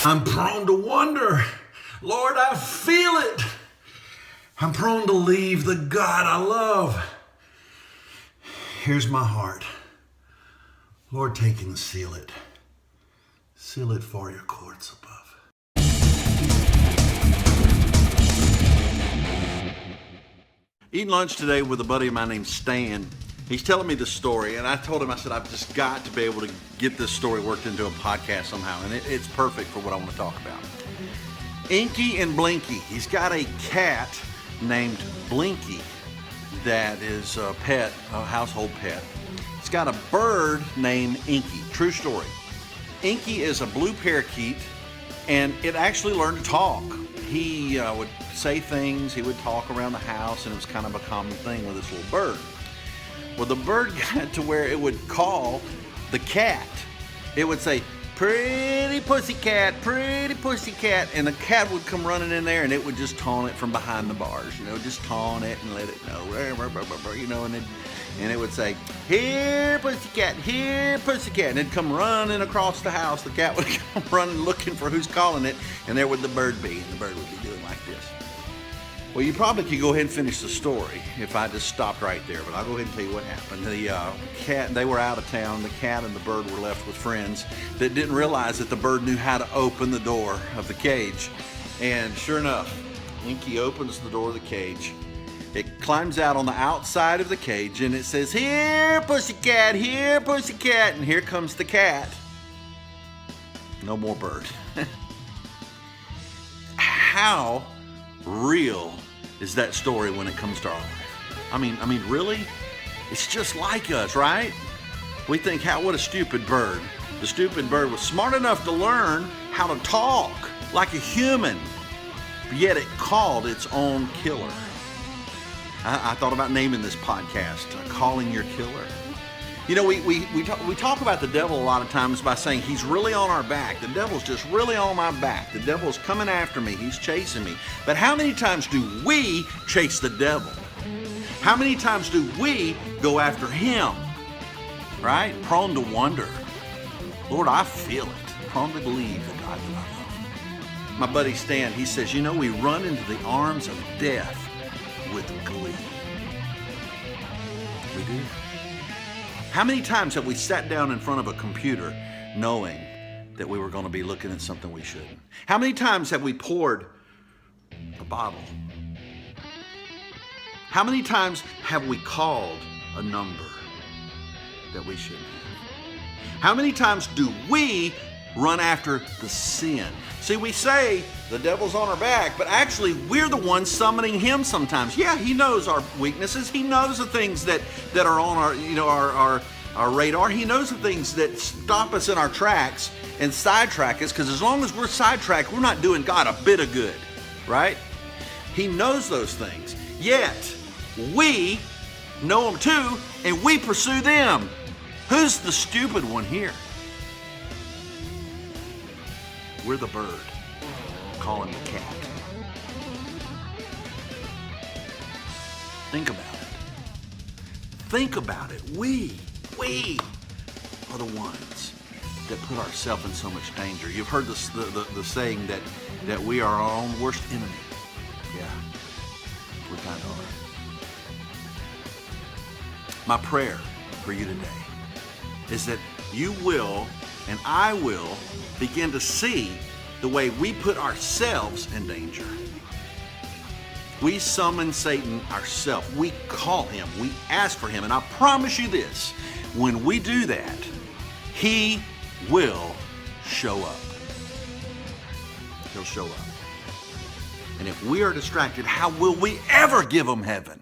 I'm prone to wonder. Lord, I feel it. I'm prone to leave the God I love. Here's my heart. Lord, take and seal it. Seal it for your courts above. Eating lunch today with a buddy of mine named Stan. He's telling me this story, and I told him, I said, I've just got to be able to get this story worked into a podcast somehow, and it's perfect for what I want to talk about. Inky and Blinky. He's got a cat named Blinky that is a pet, a household pet. He's got a bird named Inky. True story. Inky is a blue parakeet, and it actually learned to talk. He would say things, he would talk around the house, and it was kind of a common thing with this little bird. Well, the bird got to where it would call the cat. It would say, pretty pussycat, and the cat would come running in there, and it would just taunt it from behind the bars, just taunt it and let it know, and it would say, here pussycat, and it'd come running across the house. The cat would come running looking for who's calling it, and there would the bird be, and the bird would be doing like this. Well, you probably could go ahead and finish the story if I just stopped right there, but I'll go ahead and tell you what happened. The cat, they were out of town. The cat and the bird were left with friends that didn't realize that the bird knew how to open the door of the cage. And sure enough, Inky opens the door of the cage. It climbs out on the outside of the cage, and it says, here, pussycat, and here comes the cat. No more bird. How real is that story when it comes to our life? I mean, really? It's just like us, right? We think, what a stupid bird. The stupid bird was smart enough to learn how to talk like a human, but yet it called its own killer. I thought about naming this podcast, Calling Your Killer. We talk about the devil a lot of times by saying he's really on our back. The devil's just really on my back. The devil's coming after me. He's chasing me. But how many times do we chase the devil? How many times do we go after him? Right? Prone to wonder. Lord, I feel it. Prone to believe the God that I love. My buddy Stan, he says, we run into the arms of death with glee. We do. How many times have we sat down in front of a computer knowing that we were going to be looking at something we shouldn't? How many times have we poured a bottle? How many times have we called a number that we shouldn't have? How many times do we run after the sin? See, we say the devil's on our back, but actually we're the ones summoning him sometimes. Yeah, he knows our weaknesses. He knows the things that are on our radar. He knows the things that stop us in our tracks and sidetrack us, because as long as we're sidetracked, we're not doing God a bit of good, right? He knows those things. Yet, we know them too, and we pursue them. Who's the stupid one here? We're the bird calling the cat. Think about it. Think about it. We are the ones that put ourselves in so much danger. You've heard the saying that we are our own worst enemy. Yeah, we kind of are. My prayer for you today is that you will and I will begin to see the way we put ourselves in danger. We summon Satan ourselves. We call him. We ask for him. And I promise you this, when we do that, he will show up. He'll show up. And if we are distracted, how will we ever give him heaven?